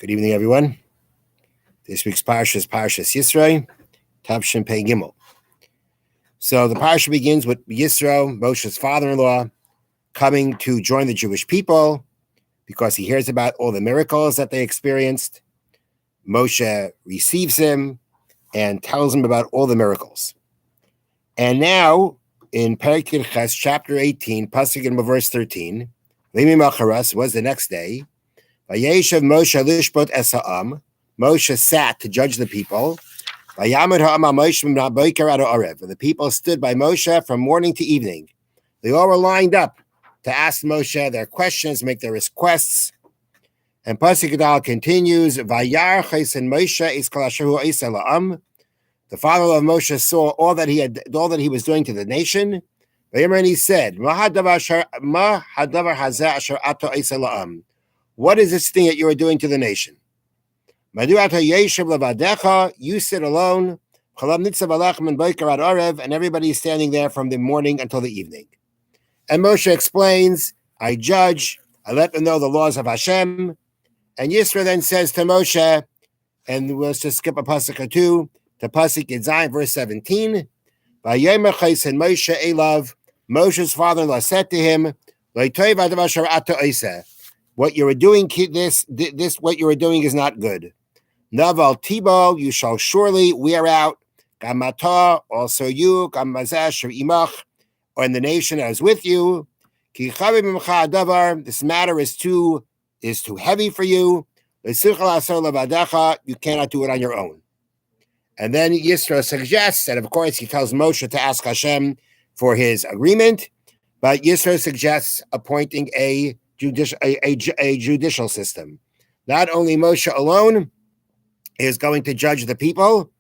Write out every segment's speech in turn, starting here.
Good evening, everyone. This week's Parsha is Parshas Yitro, Tavshin Pei Gimel. So the Parsha begins with Yitro, Moshe's father-in-law, coming to join the Jewish people because he hears about all the miracles that they experienced. Moshe receives him and tells him about all the miracles. And now, in Perek Ches, chapter 18, Pasuk in verse 13, Limi Macharas was the next day. Vayeshev Moshe lishpot es ha'am. Moshe sat to judge the people. Vayamid ha'am Moshe min ha'boker ad ha'arev. The people stood by Moshe from morning to evening. They all were lined up to ask Moshe their questions, make their requests. And Pasuk Gadal continues, Vayar chesen Moshe is kol asher hu oseh la'am. The father of Moshe saw all that he was doing to the nation. And he said, Ma hadavar hazeh asher ato oseh la'am. What is this thing that you are doing to the nation? You sit alone, and everybody is standing there from the morning until the evening. And Moshe explains, I judge, I let them know the laws of Hashem. And Yitro then says to Moshe, and we'll just skip a pasuk or two, to pasuk Yitzayin, verse 17, Moshe's father-in-law said to him, what you are doing, what you are doing is not good. Naval Tibal, you shall surely wear out. Gamata, also you, Gamazash imach, or in the nation that is with you. This matter is too heavy for you. You cannot do it on your own. And then Yitro suggests, and of course he tells Moshe to ask Hashem for his agreement, but Yitro suggests appointing a judicial system. Not only Moshe alone is going to judge the people,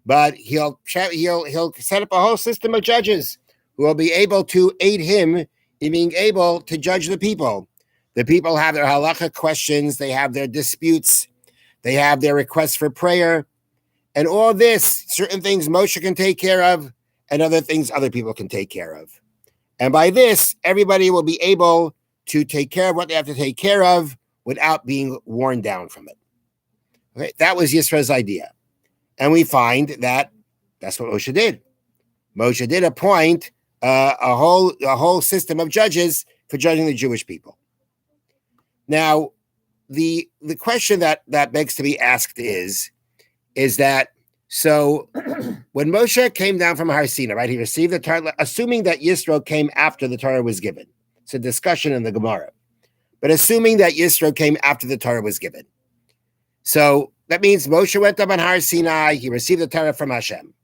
but he'll set up a whole system of judges who will be able to aid him in being able to judge the people. The people have their halacha questions, they have their disputes, they have their requests for prayer, and all this, certain things Moshe can take care of, and other things other people can take care of. And by this, everybody will be able to take care of what they have to take care of without being worn down from it. Okay, that was Yisro's idea. And we find that that's what Moshe did. Moshe did appoint a whole system of judges for judging the Jewish people. Now, the question that begs to be asked is that, so when Moshe came down from Har Sinai, right, he received the Torah, assuming that Yitro came after the Torah was given. It's a discussion in the Gemara. But assuming that Yitro came after the Torah was given. So that means Moshe went up on Har Sinai, he received the Torah from Hashem.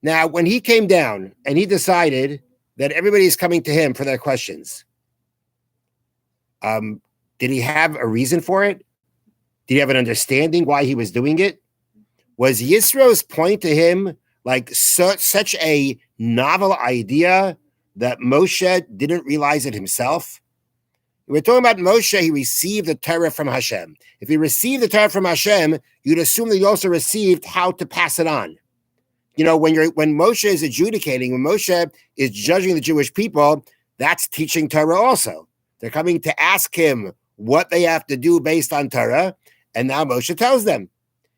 Now, when he came down and he decided that everybody is coming to him for their questions, did he have a reason for it? Did he have an understanding why he was doing it? Was Yisro's point to him like such a novel idea that Moshe didn't realize it himself? We're talking about Moshe, he received the Torah from Hashem. If he received the Torah from Hashem, you'd assume that he also received how to pass it on. You know, when Moshe is adjudicating, when Moshe is judging the Jewish people, that's teaching Torah also. They're coming to ask him what they have to do based on Torah, and now Moshe tells them.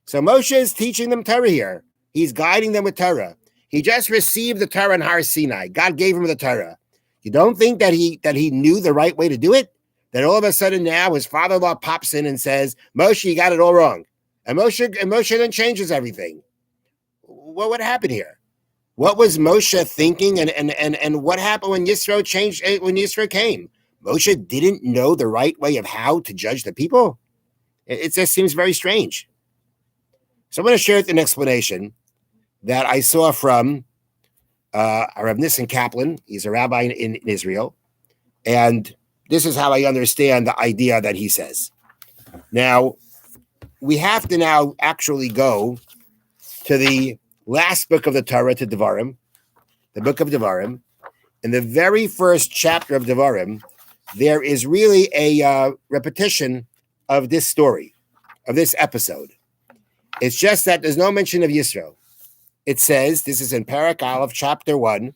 So Moshe is teaching them Torah here. He's guiding them with Torah. He just received the Torah in Har Sinai. God gave him the Torah. You don't think that he knew the right way to do it? That all of a sudden now his father-in-law pops in and says, Moshe, you got it all wrong. And Moshe then changes everything. What happened here? What was Moshe thinking? And what happened when Yitro changed, when Yitro came? Moshe didn't know the right way of how to judge the people. It just seems very strange. So I'm going to share an explanation that I saw from Rav Nissen Kaplan. He's a rabbi in Israel. And this is how I understand the idea that he says. Now, we have to now actually go to the last book of the Torah, to Devarim, the book of Devarim. In the very first chapter of Devarim, there is really a repetition of this story, of this episode. It's just that there's no mention of Yitro. It says, this is in Perek Aleph, chapter 1,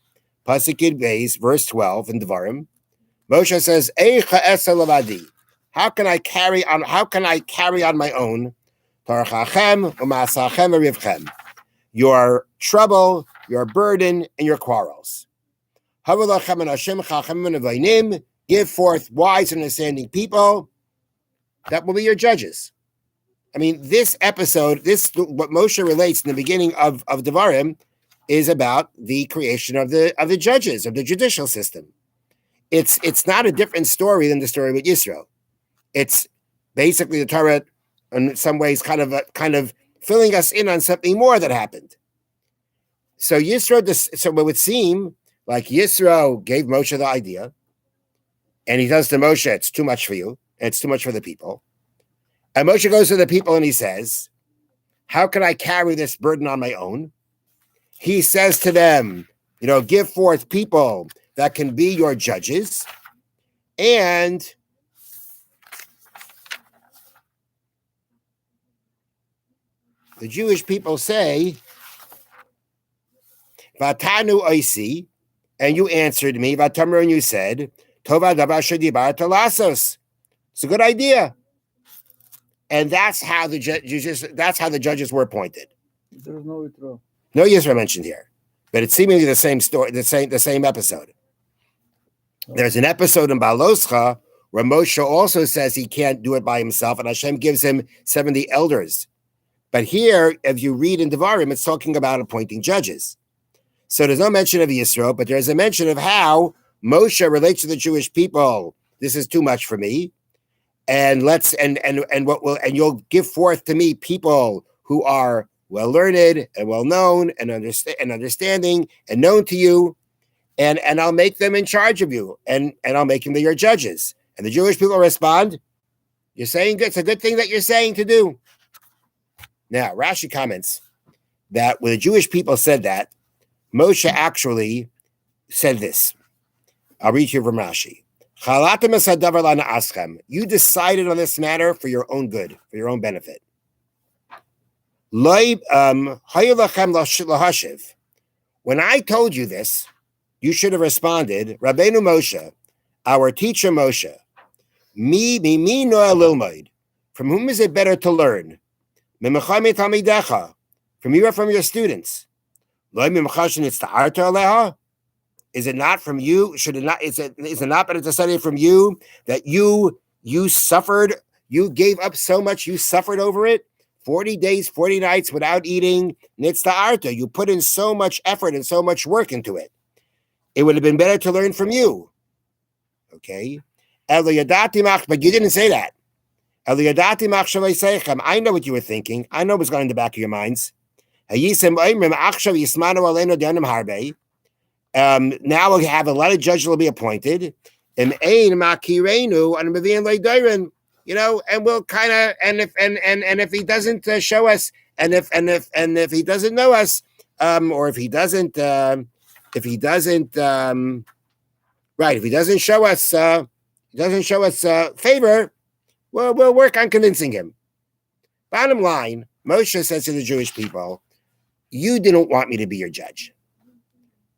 Pasuk Yud Beis, verse 12 in Devarim. Moshe says, Eicha esa lavadi. How can I carry on? How can I carry on my own? Your trouble, your burden, and your quarrels. Give forth wise and understanding people. That will be your judges. I mean, this episode, what Moshe relates in the beginning of Devarim, is about the creation of the judges, of the judicial system. It's not a different story than the story with Yitro. It's basically the Torah, in some ways, kind of filling us in on something more that happened. So Yitro, so it would seem like Yitro gave Moshe the idea, and he says to Moshe, "It's too much for you, and it's too much for the people." And Moshe goes to the people and he says, "How can I carry this burden on my own?" He says to them, give forth people that can be your judges, and the Jewish people say, "Vatanu oisi," and you answered me, "Vatamru," and you said, "Tova davar shedibar talasos." It's a good idea, and that's how the judges were appointed. There's no Yitro. No Yisro mentioned here, but it's seemingly the same story, the same episode. There's an episode in Baloscha where Moshe also says he can't do it by himself, and Hashem gives him 70 elders. But here, if you read in Devarim, it's talking about appointing judges. So there's no mention of Yisro, but there's a mention of how Moshe relates to the Jewish people. This is too much for me, and you'll give forth to me people who are well learned and well known and understanding and known to you, and I'll make them in charge of you, and I'll make them your judges. And the Jewish people respond, "You're saying good. It's a good thing that you're saying to do." Now, Rashi comments that when the Jewish people said that, Moshe actually said this. I'll read you from Rashi. You decided on this matter for your own good, for your own benefit. When I told you this, you should have responded, Rabbeinu Moshe, our teacher Moshe, mi noa lilmoid. From whom is it better to learn? From you or from your students? Is it not from you? Should it not? Is it not better to study from you that you suffered? You gave up so much. You suffered over it. 40 days, 40 nights without eating. Nitzta'arta. You put in so much effort and so much work into it. It would have been better to learn from you. Okay. But you didn't say that. I know what you were thinking. I know what's going in the back of your minds. Now we'll have a lot of judges will be appointed. And we'll kind of, and if he doesn't show us, and if he doesn't know us, or if he doesn't show us favor, we'll work on convincing him. Bottom line, Moshe says to the Jewish people, you didn't want me to be your judge.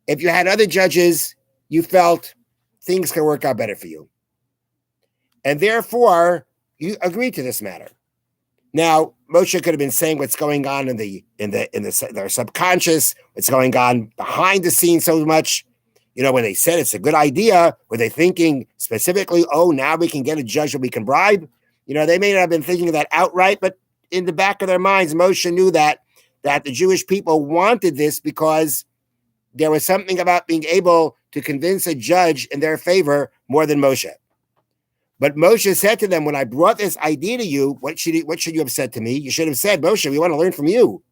If you had other judges, you felt things could work out better for you. And therefore, you agreed to this matter. Now, Moshe could have been saying what's going on in their subconscious, what's going on behind the scenes so much. When they said it's a good idea, were they thinking specifically, oh, now we can get a judge that we can bribe? They may not have been thinking of that outright, but in the back of their minds, Moshe knew that the Jewish people wanted this because there was something about being able to convince a judge in their favor more than Moshe. But Moshe said to them, when I brought this idea to you, what should you have said to me? You should have said, Moshe, we want to learn from you.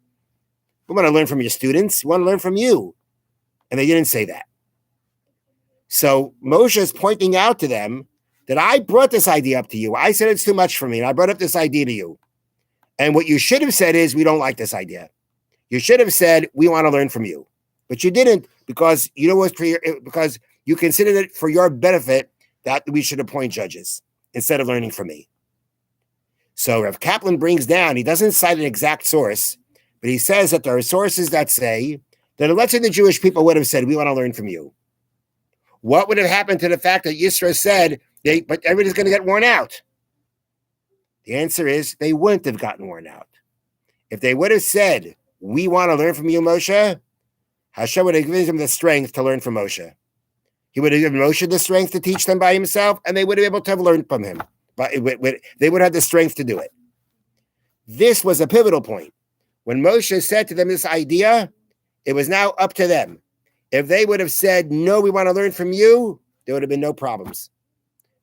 We want to learn from your students. We want to learn from you. And they didn't say that. So Moshe is pointing out to them that I brought this idea up to you. I said it's too much for me, and I brought up this idea to you. And what you should have said is, we don't like this idea. You should have said, we want to learn from you. But you didn't, because because you considered it for your benefit that we should appoint judges instead of learning from me. So Rav Kaplan brings down, he doesn't cite an exact source, but he says that there are sources that say that let's say the Jewish people would have said, we want to learn from you. What would have happened to the fact that Yisro said, but everybody's going to get worn out? The answer is they wouldn't have gotten worn out. If they would have said, we want to learn from you, Moshe, Hashem would have given them the strength to learn from Moshe. He would have given Moshe the strength to teach them by himself, and they would have been able to have learned from him. But they would have the strength to do it. This was a pivotal point. When Moshe said to them this idea, it was now up to them. If they would have said, no, we want to learn from you, there would have been no problems.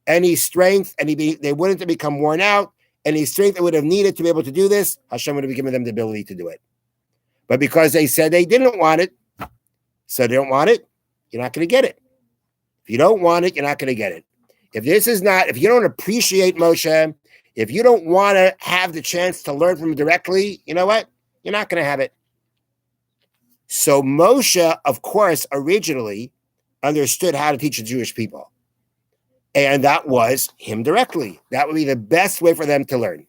Any strength, they wouldn't have become worn out. Any strength they would have needed to be able to do this, Hashem would have given them the ability to do it. But because they said they didn't want it, so they don't want it, you're not going to get it. If you don't want it, you're not going to get it. If you don't appreciate Moshe, if you don't want to have the chance to learn from him directly, you know what? You're not going to have it. So Moshe, of course, originally understood how to teach the Jewish people. And that was him directly. That would be the best way for them to learn.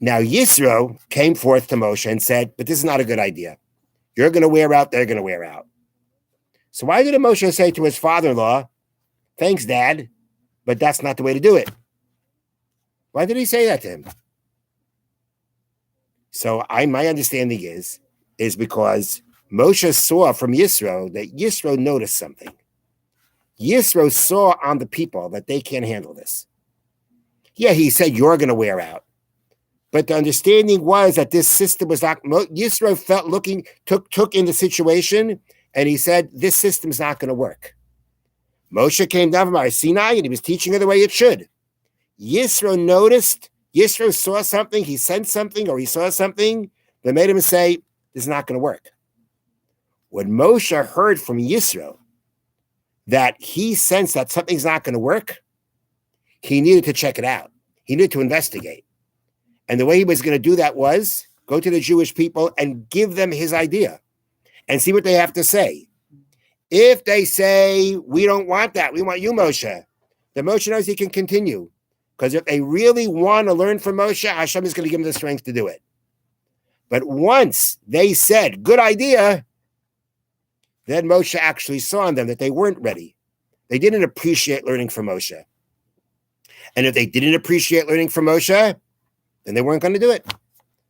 Now, Yitro came forth to Moshe and said, but this is not a good idea. You're going to wear out, they're going to wear out. So why did Moshe say to his father-in-law, thanks, Dad, but that's not the way to do it? Why did he say that to him? So my understanding is because Moshe saw from Yitro that Yitro noticed something. Yitro saw on the people that they can't handle this. Yeah, he said, you're going to wear out. But the understanding was that this system was not, Yitro took in the situation, and he said, this system's not going to work. Moshe came down from Har Sinai, and he was teaching it the way it should. Yitro noticed, Yitro saw something, he sensed something, or he saw something that made him say, this is not going to work. When Moshe heard from Yitro that he sensed that something's not going to work, he needed to check it out. He needed to investigate. And the way he was going to do that was go to the Jewish people and give them his idea and see what they have to say. If they say, we don't want that, we want you, Moshe, then Moshe knows he can continue. Because if they really want to learn from Moshe, Hashem is going to give them the strength to do it. But once they said, good idea, then Moshe actually saw in them that they weren't ready. They didn't appreciate learning from Moshe. And if they didn't appreciate learning from Moshe, then they weren't going to do it.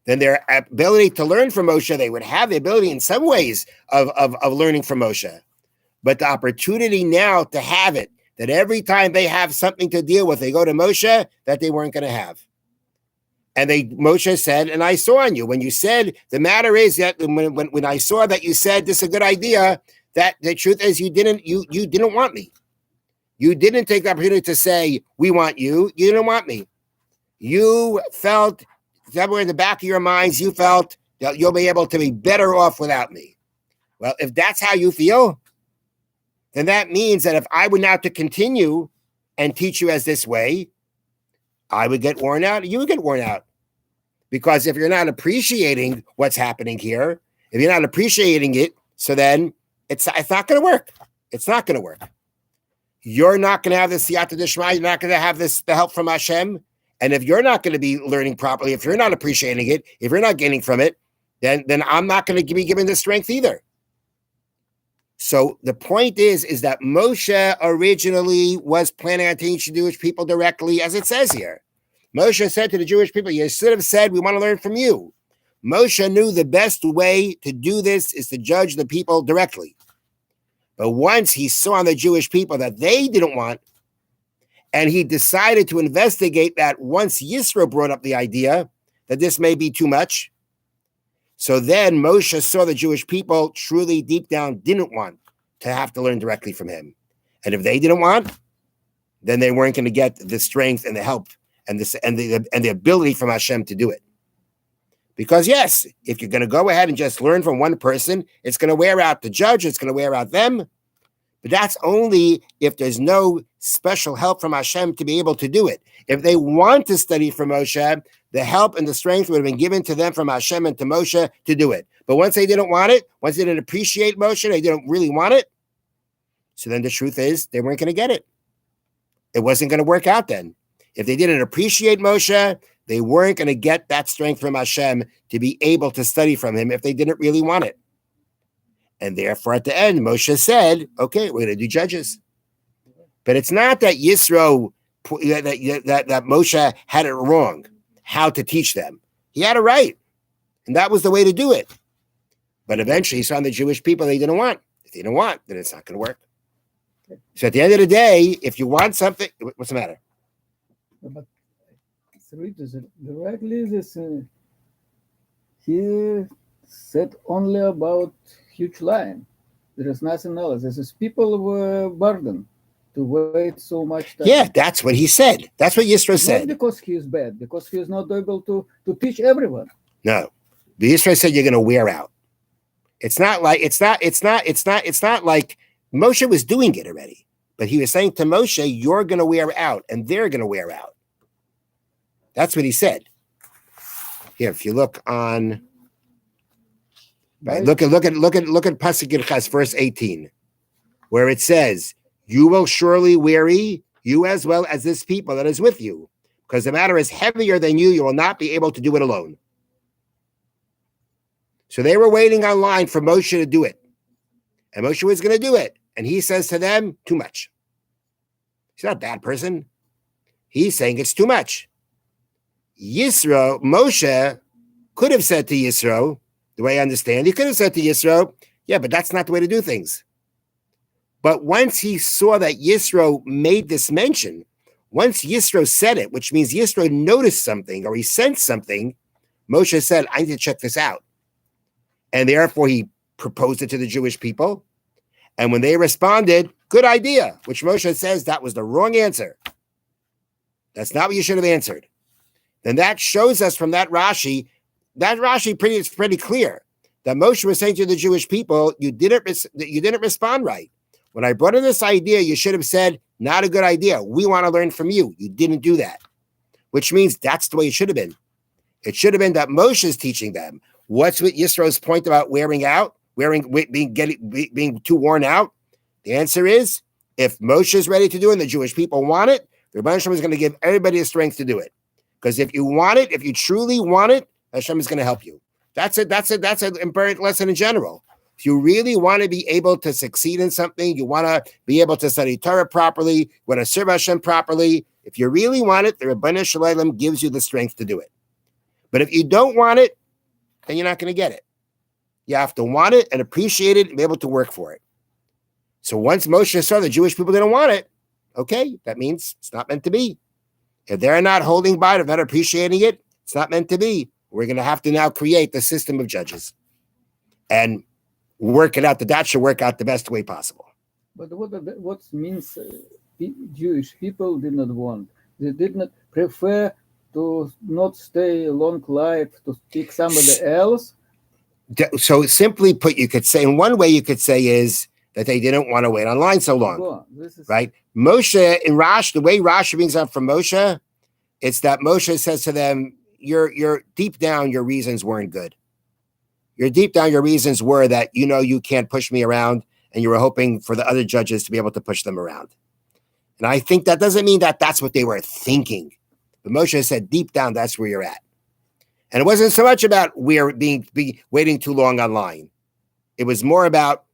Then their ability to learn from Moshe, they would have the ability in some ways of learning from Moshe. But the opportunity now to have it, that every time they have something to deal with, they go to Moshe, that they weren't going to have. And Moshe said, and I saw on you, when you said, the matter is that when I saw that you said this is a good idea, that the truth is you didn't want me. You didn't take the opportunity to say, we want you. You didn't want me. You felt, somewhere in the back of your minds, you felt that you'll be able to be better off without me. Well, if that's how you feel, then that means that if I were now to continue and teach you as this way, I would get worn out, you would get worn out. Because if you're not appreciating what's happening here, if you're not appreciating it, so then it's not going to work. It's not going to work. You're not going to have the siyata d'shmaya. You're not going to have the help from Hashem. And if you're not going to be learning properly, if you're not appreciating it, if you're not gaining from it, then I'm not going to be given the strength either. So the point is that Moshe originally was planning on teaching Jewish people directly, as it says here. Moshe said to the Jewish people, you should have said, we want to learn from you. Moshe knew the best way to do this is to judge the people directly. But once he saw the Jewish people that they didn't want, and he decided to investigate that once Yitro brought up the idea that this may be too much. So then Moshe saw the Jewish people truly deep down didn't want to have to learn directly from him. And if they didn't want, then they weren't going to get the strength and the help and the ability from Hashem to do it. Because yes, if you're going to go ahead and just learn from one person, it's going to wear out the judge, it's going to wear out them. But that's only if there's no special help from Hashem to be able to do it. If they want to study from Moshe, the help and the strength would have been given to them from Hashem and to Moshe to do it. But once they didn't want it, once they didn't appreciate Moshe, they didn't really want it. So then the truth is they weren't going to get it. It wasn't going to work out then. If they didn't appreciate Moshe, they weren't going to get that strength from Hashem to be able to study from him if they didn't really want it. And therefore, at the end, Moshe said, okay, we're going to do judges. But it's not that Yitro that Moshe had it wrong, how to teach them. He had it right, and that was the way to do it. But eventually, he saw the Jewish people they didn't want. If they didn't want, then it's not going to work. So at the end of the day, if you want something, what's the matter? But directly this he said only about huge line. There is nothing else. This is people were burdened to wait so much time. Yeah, that's what he said. That's what Yitro said. Not because he is bad, because he is not able to teach everyone. No, the Yitro said you're going to wear out. It's not like Moshe was doing it already, but he was saying to Moshe, "You're going to wear out, and they're going to wear out." That's what he said. Here, if you look on, right, look at Pasuk Yirchas, verse 18, where it says, "You will surely weary, you as well as this people that is with you, because the matter is heavier than you. You will not be able to do it alone." So they were waiting online for Moshe to do it. And Moshe was going to do it. And he says to them, too much. He's not a bad person. He's saying it's too much. Moshe could have said to Yitro, the way I understand, he could have said to Yitro, yeah, but that's not the way to do things. But once he saw that Yitro made this mention, once Yitro said it, which means Yitro noticed something or he sensed something, Moshe said, I need to check this out. And therefore, he proposed it to the Jewish people. And when they responded, good idea, which Moshe says that was the wrong answer. That's not what you should have answered. Then that shows us from that Rashi is pretty clear that Moshe was saying to the Jewish people, you didn't respond right. When I brought in this idea, you should have said, not a good idea. We want to learn from you. You didn't do that, which means that's the way it should have been. It should have been that Moshe is teaching them. What's with Yisro's point about wearing out, being too worn out? The answer is, if Moshe is ready to do it and the Jewish people want it, the Rebbe Hashem is going to give everybody the strength to do it. Because if you want it, if you truly want it, Hashem is going to help you. That's an important lesson in general. If you really want to be able to succeed in something, you want to be able to study Torah properly, you want to serve Hashem properly, if you really want it, the Rebbeinu Shalom gives you the strength to do it. But if you don't want it, then you're not going to get it. You have to want it and appreciate it and be able to work for it. So once Moshe saw the Jewish people didn't want it, okay, that means it's not meant to be. If they're not holding by it, if they're not appreciating it, it's not meant to be. We're going to have to now create the system of judges and work it out. That should work out the best way possible. But what means Jewish people did not want? They did not prefer to not stay a long life, to pick somebody else? So simply put, you could say, in one way you could say is that they didn't want to wait online so long, right? Moshe, in Rashi, the way Rashi brings up from Moshe, it's that Moshe says to them, you're deep down, your reasons weren't good. Your reasons were that, you can't push me around and you were hoping for the other judges to be able to push them around. And I think that doesn't mean that that's what they were thinking. But Moshe said, deep down, that's where you're at. And it wasn't so much about waiting too long online. It was more about,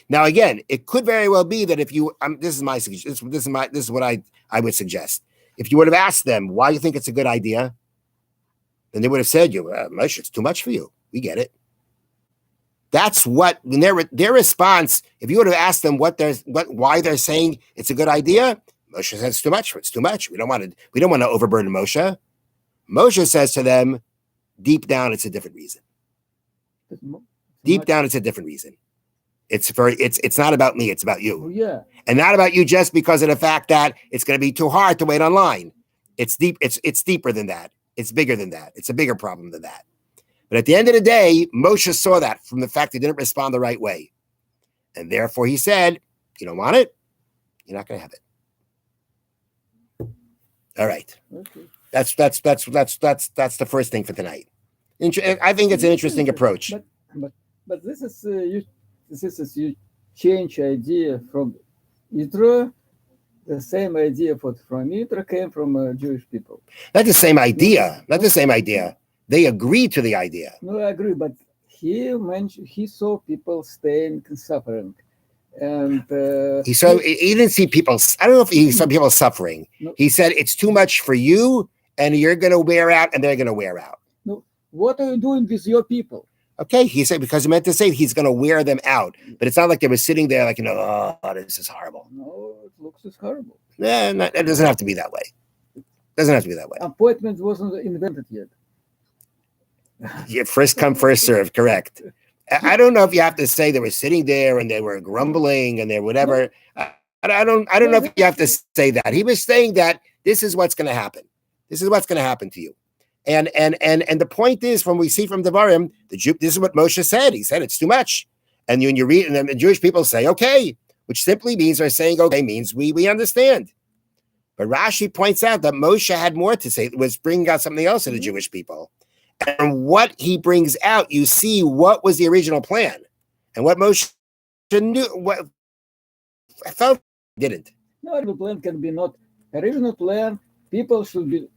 now again, it could very well be that if you, this is my suggestion, this is what I would suggest. If you would have asked them, why do you think it's a good idea? Then they would have said, Moshe, it's too much for you. We get it. That's what, their response, if you would have asked them why they're saying it's a good idea, Moshe says it's too much. It's too much. We don't want to overburden Moshe. Moshe says to them, deep down, it's a different reason. Deep down, it's a different reason. It's not about me. It's about you. Yeah. And not about you just because of the fact that it's going to be too hard to wait online. It's deep. It's deeper than that. It's bigger than that. It's a bigger problem than that. But at the end of the day, Moshe saw that from the fact he didn't respond the right way. And therefore he said, you don't want it? You're not going to have it. All right. Okay. That's the first thing for tonight. I think it's an interesting approach. But this is you change idea from Yitro. The same idea from Yitro came from Jewish people. Not the same idea. Not the same idea. They agreed to the idea. No, I agree. But he saw people staying and suffering, And he didn't see people. I don't know if he saw people suffering. No. He said it's too much for you, and you're going to wear out, and they're going to wear out. no, what are you doing with your people? Okay, he said, because he meant to say he's going to wear them out, but it's not like they were sitting there like, oh, this is horrible. No, it looks as horrible. Yeah, it doesn't have to be that way. Doesn't have to be that way. Appointment wasn't invented yet. Yeah, first come, first serve. Correct. I don't know if you have to say they were sitting there and they were grumbling and they whatever. I don't know if you have to say that. He was saying that this is what's going to happen. This is what's going to happen to you. And the point is, when we see from Devarim, this is what Moshe said. He said it's too much. And when you read, and the Jewish people say, okay, which simply means they're saying, okay, means we understand. But Rashi points out that Moshe had more to say. It was bringing out something else to the Jewish people. And what he brings out, you see what was the original plan. And what Moshe knew, what I felt didn't. No, the plan can be not original plan. People should be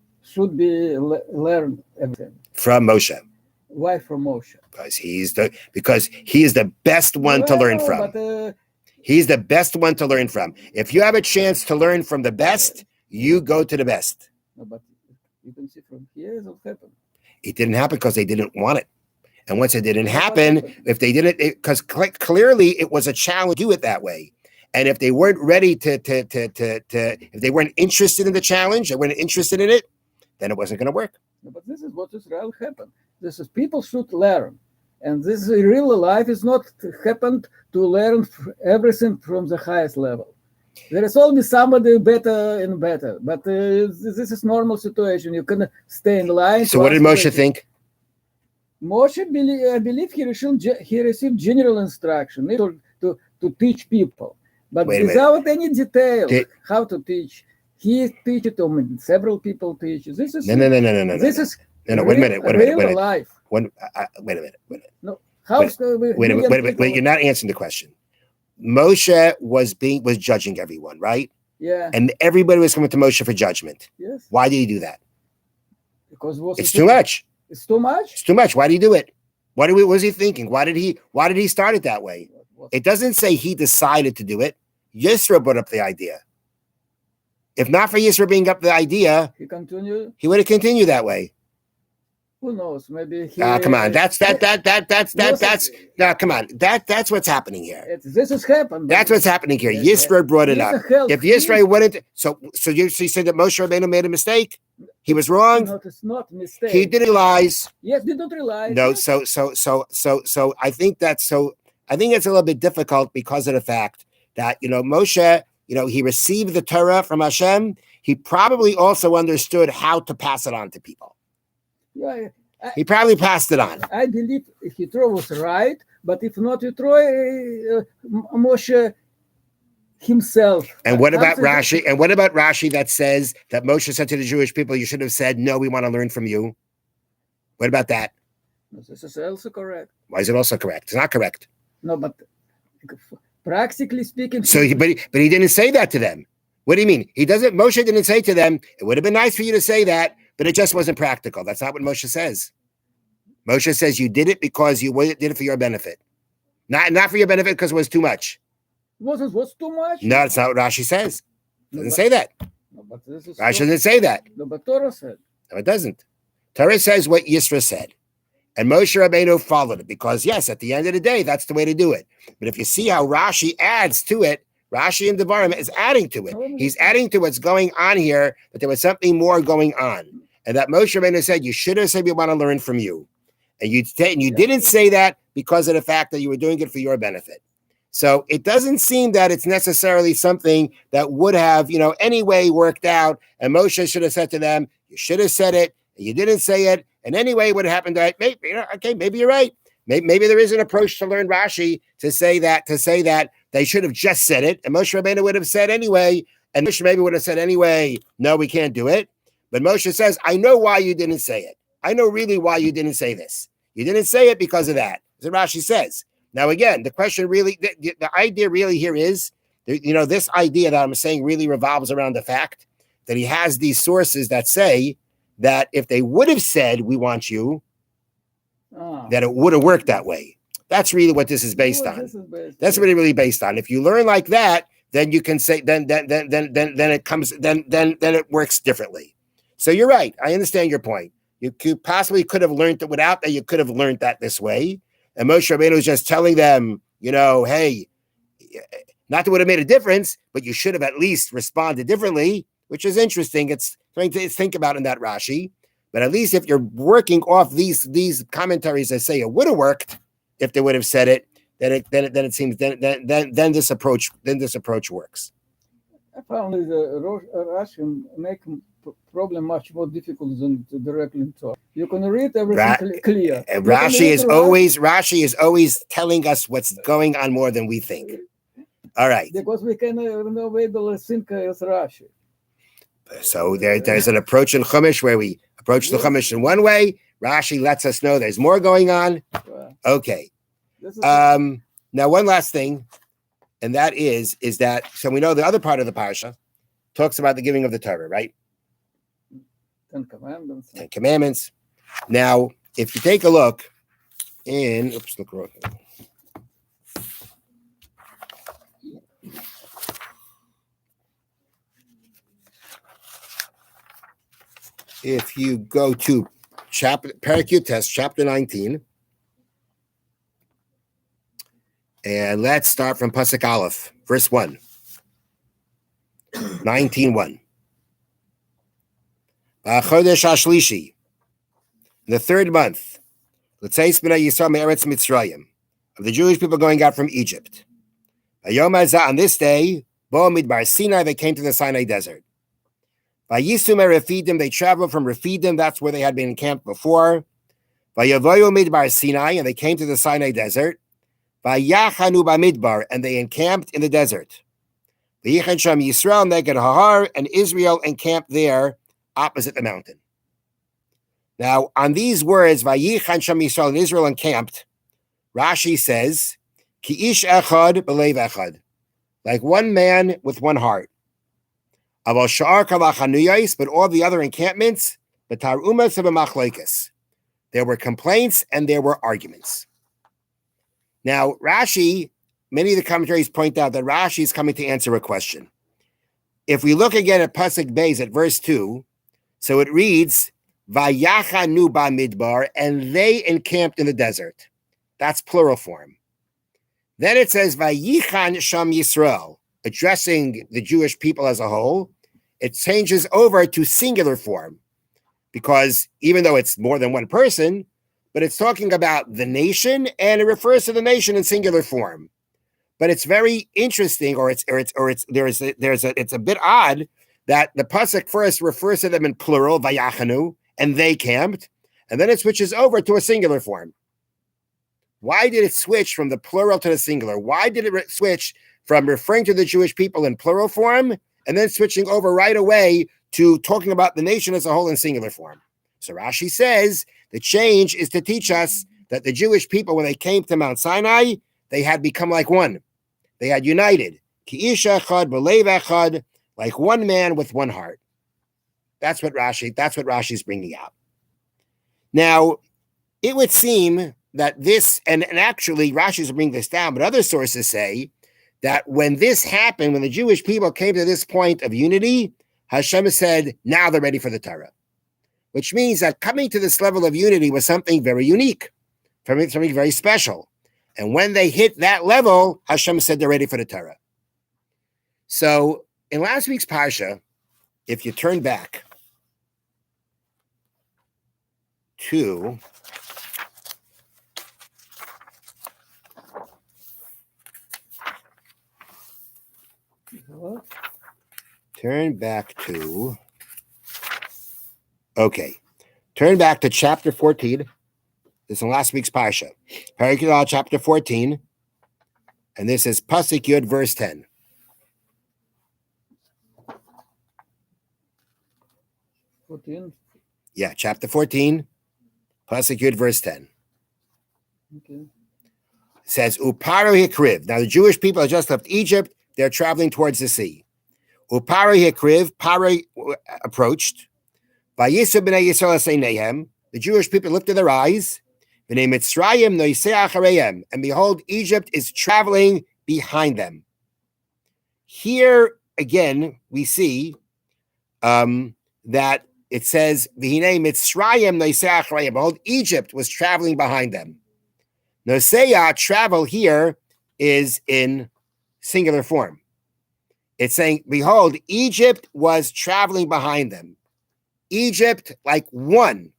learn everything From Moshe. Why from Moshe? Because he is the best one to learn from. But, he's the best one to learn from. If you have a chance to learn from the best, you go to the best. No, but you can see from here it happened. It didn't happen because they didn't want it. And once it didn't happen, if they didn't, because clearly it was a challenge to do it that way. And if they weren't ready to if they weren't interested in the challenge, they weren't interested in it, then it wasn't going to work. No, but this is what Israel happened. This is people should learn. And this real life is not happened to learn everything from the highest level. There is always somebody better and better. But this is normal situation. You can stay in line. So what did Moshe think? Moshe, I believe he received general instruction to teach people. But without any detail how to teach. He teach it to several people teach. This is no. This is no. Wait a minute. Life. Wait a minute. No. Wait a minute. You're not answering the question. Moshe was judging everyone, right? Yeah. And everybody was coming to Moshe for judgment. Yes. Why did he do that? Because it's too much. It's too much. It's too much. Why did he do it? What was he thinking? Why did he start it that way? It doesn't say he decided to do it. Yitro brought up the idea. If not for Yisro bringing up the idea, he would have continued that way. Who knows? Maybe he. Come on, that's no, come on, that's what's happening here. This has happened. That's what's happening here. Yisro brought it up. If Yisro wouldn't, so you said that Moshe Rabbeinu made a mistake. He was wrong. No, it's not a mistake. He didn't realize. Yes, did not realize. No, so I think that's a little bit difficult because of the fact that Moshe. He received the Torah from Hashem. He probably also understood how to pass it on to people. Yeah, he probably passed it on. I believe Yitro was right, but if not Yitro, Moshe himself. And what about Rashi? And what about Rashi that says that Moshe said to the Jewish people, you should have said, no, we want to learn from you? What about that? This is also correct. Why is it also correct? It's not correct. No, but practically speaking. So, but he didn't say that to them. What do you mean? Moshe didn't say to them, it would have been nice for you to say that, but it just wasn't practical. That's not what Moshe says. Moshe says you did it because you did it for your benefit. Not for your benefit because it was too much. What's too much? No, that's not what Rashi says. It doesn't say that. No, but this is Rashi doesn't say that. No, but Torah said. No, it doesn't. Torah says what Yisro said. And Moshe Rabbeinu followed it because, yes, at the end of the day, that's the way to do it. But if you see how Rashi adds to it, Rashi in Devarim is adding to it. He's adding to what's going on here, but there was something more going on. And that Moshe Rabbeinu said, you should have said we want to learn from you. And you didn't say that because of the fact that you were doing it for your benefit. So it doesn't seem that it's necessarily something that would have, anyway worked out. And Moshe should have said to them, you should have said it. And you didn't say it. And anyway, what happened? Maybe you're right. Maybe there is an approach to learn Rashi to say that they should have just said it. And Moshe Rabbeinu would have said anyway. And Moshe maybe would have said anyway, no, we can't do it. But Moshe says, I know why you didn't say it. I know really why you didn't say this. You didn't say it because of that. That's what Rashi says. Now, again, the question really, the idea really here is, this idea that I'm saying really revolves around the fact that he has these sources that say that if they would have said, we want you, that it would have worked that way. That's really what this is based on. That's what it really based on. If you learn like that, then you can say then it comes then it works differently. So you're right. I understand your point. You could have learned it without that. You could have learned that this way. And Moshe Rabbeinu was just telling them, hey, not that it would have made a difference, but you should have at least responded differently, which is interesting. It's something to think about in that Rashi. But at least if you're working off these commentaries that say it would have worked if they would have said it, then it seems this approach works. I found the Rashi make problem much more difficult than directly in Torah. You can read everything clear. Rashi is always telling us what's going on more than we think. All right. Because we can able think as Rashi. So there's an approach in Chumash where we approach the Chumash in one way. Rashi lets us know there's more going on. Okay. Now one last thing, and that is that, so we know the other part of the Parsha talks about the giving of the Torah, right? Ten Commandments. Now, if you take a look in, if you go to Perek Yutes, chapter 19, and let's start from Pasuk Aleph, verse 1. 19:1. Chodesh Ashlishi, in the third month, L'tzeis b'nai Yisrael me'eretz Mitzrayim, of the Jewish people going out from Egypt. Vayom hazeh, on this day, Bo midbar Sinai, they came to the Sinai desert. Vayisu me'Refidim, they traveled from Refidim, that's where they had been encamped before. Vayavoyu midbar Sinai, and they came to the Sinai desert. Vayachanu b'midbar, and they encamped in the desert. Vayichan sham Yisrael neged hahar, and Israel encamped there opposite the mountain. Now, on these words, Vayichan sham Yisrael, and Israel encamped, Rashi says, Ki ish echad b'leiv echad, like one man with one heart. Aval sha'ar kalachanuyais, but all the other encampments, b'tar umas v'machlokas, there were complaints and there were arguments. Now, Rashi, many of the commentaries point out that Rashi is coming to answer a question. If we look again at Pasuk Beis at verse 2, so it reads, Vayachanu ba'midbar, and they encamped in the desert. That's plural form. Then it says, Vayichan sham Yisrael, addressing the Jewish people as a whole. It changes over to singular form, because even though it's more than one person, but it's talking about the nation, and it refers to the nation in singular form. But it's very interesting, it's a bit odd that the pasuk first refers to them in plural, vayachanu, and they camped, and then it switches over to a singular form. Why did it switch from the plural to the singular? Why did it switch from referring to the Jewish people in plural form and then switching over right away to talking about the nation as a whole in singular form? So Rashi says the change is to teach us that the Jewish people, when they came to Mount Sinai, they had become like one. They had united. Ki ish echad b'leiv echad, like one man with one heart. That's what Rashi's bringing out. Now, it would seem that this, and actually Rashi's bringing this down, but other sources say that when this happened, when the Jewish people came to this point of unity, Hashem said, now they're ready for the Torah. Which means that coming to this level of unity was something very unique, something very special. And when they hit that level, Hashem said they're ready for the Torah. So in last week's Parsha, if you turn back to turn back to chapter 14. This is in last week's Parsha. Perek Yud chapter 14. And this is Pasuk Yud, verse 10. Yeah, chapter 14, Pasuk Yud, verse 10. Okay. It says, Uparo Hikriv. Now the Jewish people have just left Egypt. They're traveling towards the sea. Uparo Hikriv, Paro approached. Vayisu b'nei Yisrael asei nehem. The Jewish people lifted their eyes. V'nei Mitzrayim noisei achareim, and behold, Egypt is traveling behind them. Here again, we see that it says, V'hinei Mitzrayim noisei achareim. Behold, Egypt was traveling behind them. Noseya, travel here, is in singular form. It's saying, behold, Egypt was traveling behind them. Egypt, like one.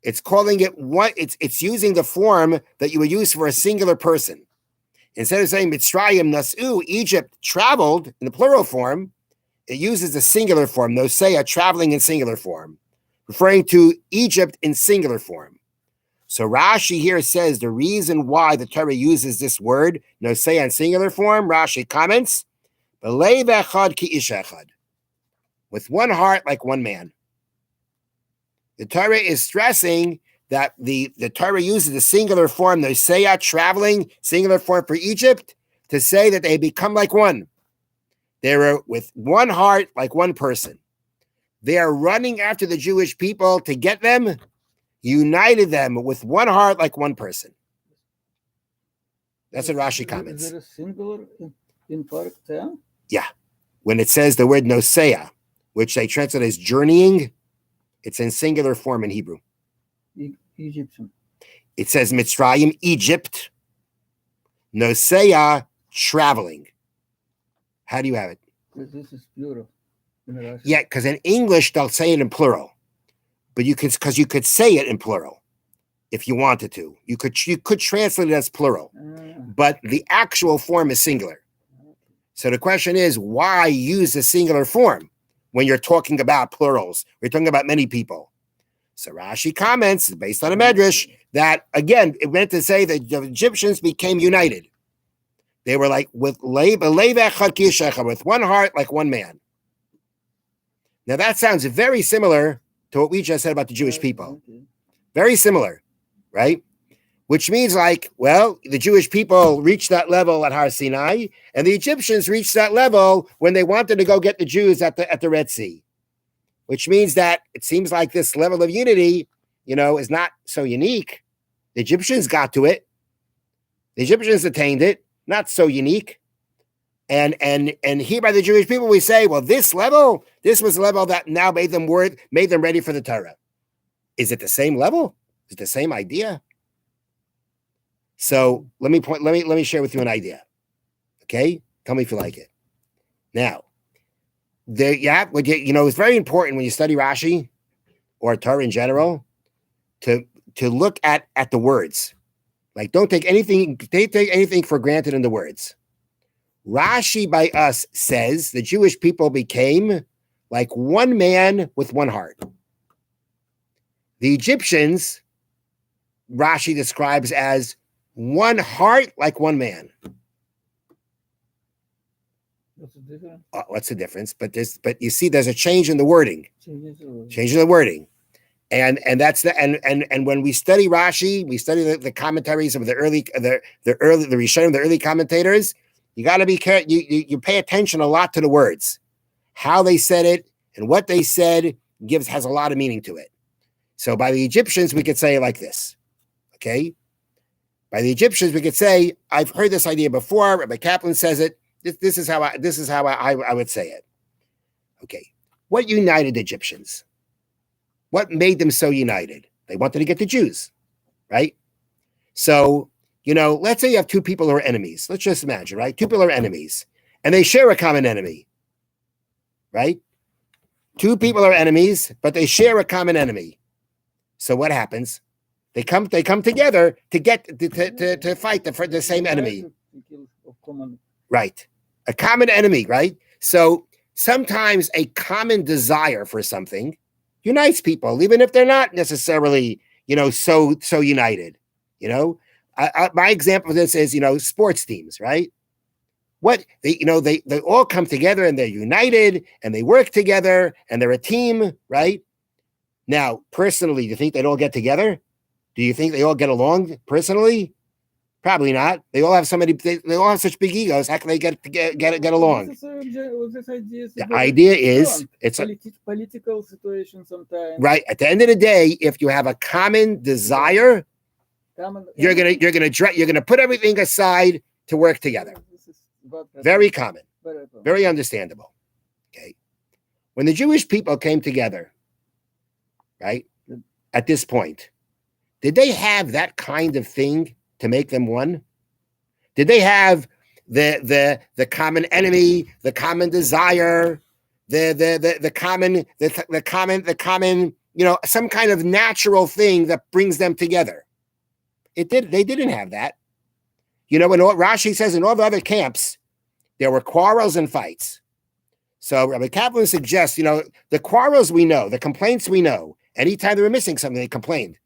It's calling it one. It's using the form that you would use for a singular person. Instead of saying Mitzrayim Nas'u, Egypt traveled in the plural form, it uses the singular form, Noseya, traveling in singular form, referring to Egypt in singular form. So Rashi here says the reason why the Torah uses this word, Noseya, in singular form, Rashi comments, B'leiv echad ki ish echad, with one heart like one man. The Torah is stressing that the Torah uses the singular form, Noseya, traveling, singular form for Egypt, to say that they become like one. They were with one heart like one person. They are running after the Jewish people to get them, united them with one heart like one person. That's what Rashi comments. Is there a singular in Parak 10? Yeah. When it says the word Noseya, which they translate as journeying, it's in singular form in Hebrew. Egyptian. It says Mitzrayim, Egypt. Noseya, traveling. How do you have it? This is plural. Yeah, because in English they'll say it in plural, but you could say it in plural if you wanted to. You could translate it as plural, but the actual form is singular. So the question is, why use the singular form when you're talking about plurals? We're talking about many people. So Rashi comments, based on a medrash, that again it meant to say that the Egyptians became united. They were like with one heart, like one man. Now that sounds very similar to what we just said about the Jewish people. Very similar, right? Which means like, well, the Jewish people reached that level at Har Sinai, and the Egyptians reached that level when they wanted to go get the Jews at the Red Sea. Which means that it seems like this level of unity, is not so unique. The Egyptians got to it. The Egyptians attained it. Not so unique. And here by the Jewish people, we say, well, this was a level that now made them ready for the Torah. Is it the same level? Is it the same idea? So let me share with you an idea. Okay? Tell me if you like it. Now, it's very important when you study Rashi or Torah in general to look at the words. Like, don't take anything for granted in the words. Rashi by us says the Jewish people became like one man with one heart. The Egyptians, Rashi describes as one heart like one man. What's the difference? What's the difference? But you see, there's a change in the wording. Change in the wording. And that's and when we study Rashi, we study the commentaries of the Rishonim, the early commentators. You got to be careful. You pay attention a lot to the words, how they said it, and what they said has a lot of meaning to it. So by the Egyptians, we could say it like this, okay? By the Egyptians, we could say, I've heard this idea before. Rabbi Kaplan says it. This is how I would say it. Okay, what united the Egyptians? What made them so united? They wanted to get the Jews, right? So, let's say you have two people who are enemies. Let's just imagine, right? Two people are enemies, and they share a common enemy, right? Two people are enemies, but they share a common enemy. So what happens? They come together to get to fight the same enemy, right? A common enemy, right? So sometimes a common desire for something unites people, even if they're not necessarily, so united. My example of this is, sports teams, right? What they all come together and they're united and they work together and they're a team, right? Now, personally, do you think they'd all get together? Do you think they all get along personally? Probably not. They all have they all have such big egos. How can they get along? The idea is it's a political situation sometimes. Right. At the end of the day, if you have a common desire, you're gonna put everything aside to work together. Very common, very understandable. Okay, when the Jewish people came together, right, at this point, did they have that kind of thing to make them one? Did they have the common enemy, the common desire, the common, some kind of natural thing that brings them together? They didn't have that. When Rashi says in all the other camps, there were quarrels and fights. So Rabbi Kaplan suggests, the quarrels we know, the complaints we know. Anytime they were missing something, they complained.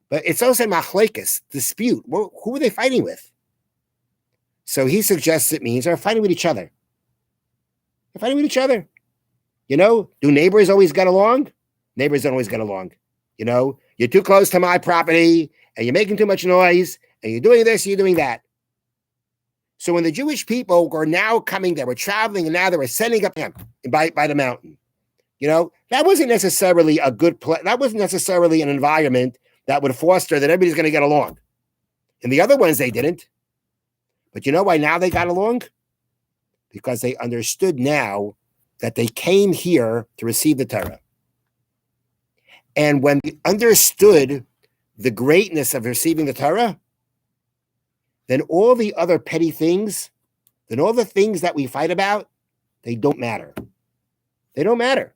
But it's also machlekes, dispute. Who were they fighting with? So he suggests it means they're fighting with each other. They're fighting with each other. Do neighbors always get along? Neighbors don't always get along. You're too close to my property, and you're making too much noise, and you're doing this, you're doing that. So when the Jewish people were now coming, they were traveling, and now they were setting up camp by the mountain. That wasn't necessarily a good place. That wasn't necessarily an environment that would foster that everybody's going to get along. And the other ones, they didn't. But you know why now they got along? Because they understood now that they came here to receive the Torah. And when they understood the greatness of receiving the Torah, then all the other petty things, then all the things that we fight about, they don't matter. They don't matter.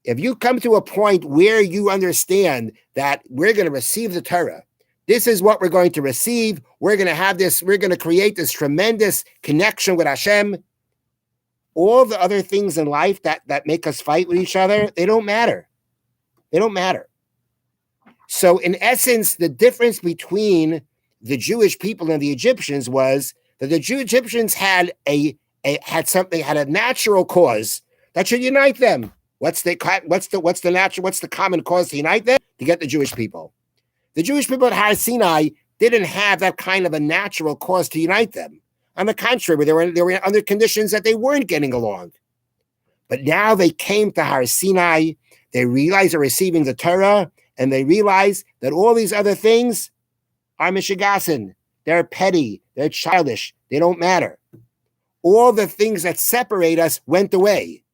If you come to a point where you understand that we're going to receive the Torah, this is what we're going to receive. We're going to have this, we're going to create this tremendous connection with Hashem. All the other things in life that make us fight with each other, they don't matter. They don't matter. So in essence, the difference between the Jewish people and the Egyptians was that the Egyptians had a natural cause that should unite them. What's the common cause to unite them? To get the Jewish people. The Jewish people at Har Sinai didn't have that kind of a natural cause to unite them. On the contrary, they were under conditions that they weren't getting along. But now they came to Har Sinai, they realized they're receiving the Torah, and they realized that all these other things are mishigasin. They're petty, they're childish, they don't matter. All the things that separate us went away.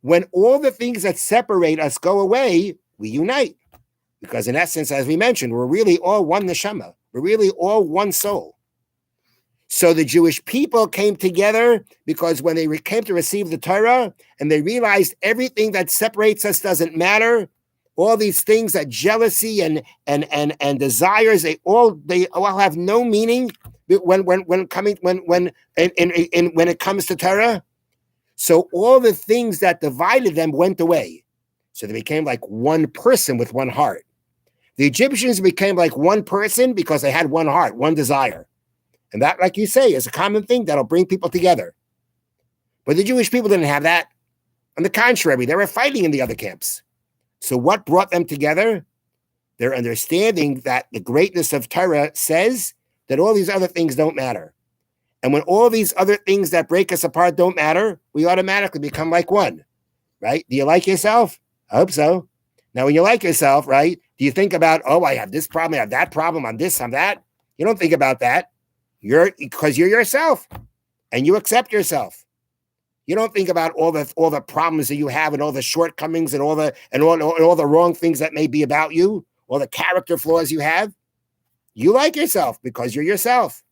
When all the things that separate us go away, we unite. Because in essence, as we mentioned, we're really all one neshama. We're really all one soul. So the Jewish people came together because when they came to receive the Torah and they realized everything that separates us doesn't matter, all these things that jealousy and desires, they all have no meaning when it comes to Torah. So all the things that divided them went away. So they became like one person with one heart. The Egyptians became like one person because they had one heart, one desire. And that, like you say, is a common thing that'll bring people together. But the Jewish people didn't have that. On the contrary, they were fighting in the other camps. So what brought them together? Their understanding that the greatness of Torah says that all these other things don't matter. And when all these other things that break us apart don't matter, we automatically become like one, right? Do you like yourself? I hope so. Now, when you like yourself, right, do you think about, I have this problem, I have that problem, I'm this, I'm that? You don't think about that. Because you're yourself and you accept yourself. You don't think about all the problems that you have and all the shortcomings and all the wrong things that may be about you, all the character flaws you have. You like yourself because you're yourself.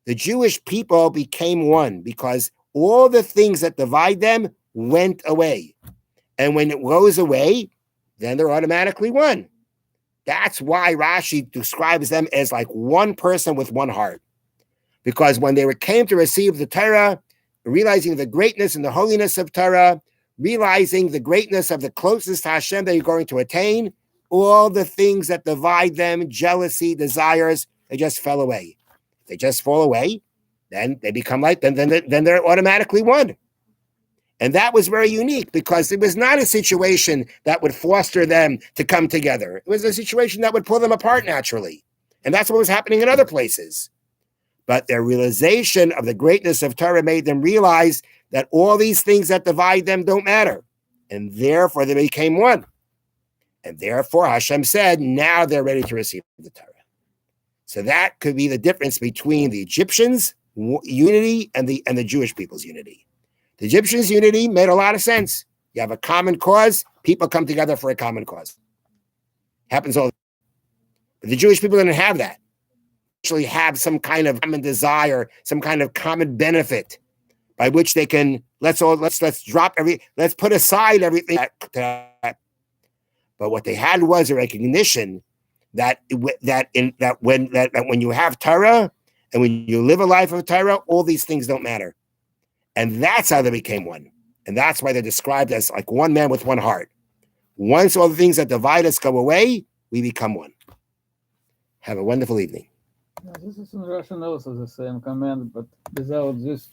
The Jewish people became one because all the things that divide them went away. And when it goes away, then they're automatically one. That's why Rashi describes them as like one person with one heart. Because when they came to receive the Torah, realizing the greatness and the holiness of Torah, realizing the greatness of the closest to Hashem that you're going to attain, all the things that divide them, jealousy, desires, they just fell away. If they just fall away, then they become like, then they're automatically one. And that was very unique because it was not a situation that would foster them to come together. It was a situation that would pull them apart naturally. And that's what was happening in other places. But their realization of the greatness of Torah made them realize that all these things that divide them don't matter. And therefore they became one. And therefore, Hashem said, now they're ready to receive the Torah. So that could be the difference between the Egyptians' unity and the Jewish people's unity. The Egyptians' unity made a lot of sense. You have a common cause, people come together for a common cause. Happens all the time. But the Jewish people didn't have that. They actually have some kind of common desire, some kind of common benefit by which they can let's drop let's put aside everything. But what they had was a recognition that when you have Torah and when you live a life of Torah, all these things don't matter. And that's how they became one. And that's why they're described as like one man with one heart. Once all the things that divide us go away, we become one. Have a wonderful evening. This is in Russian also the same command, but without this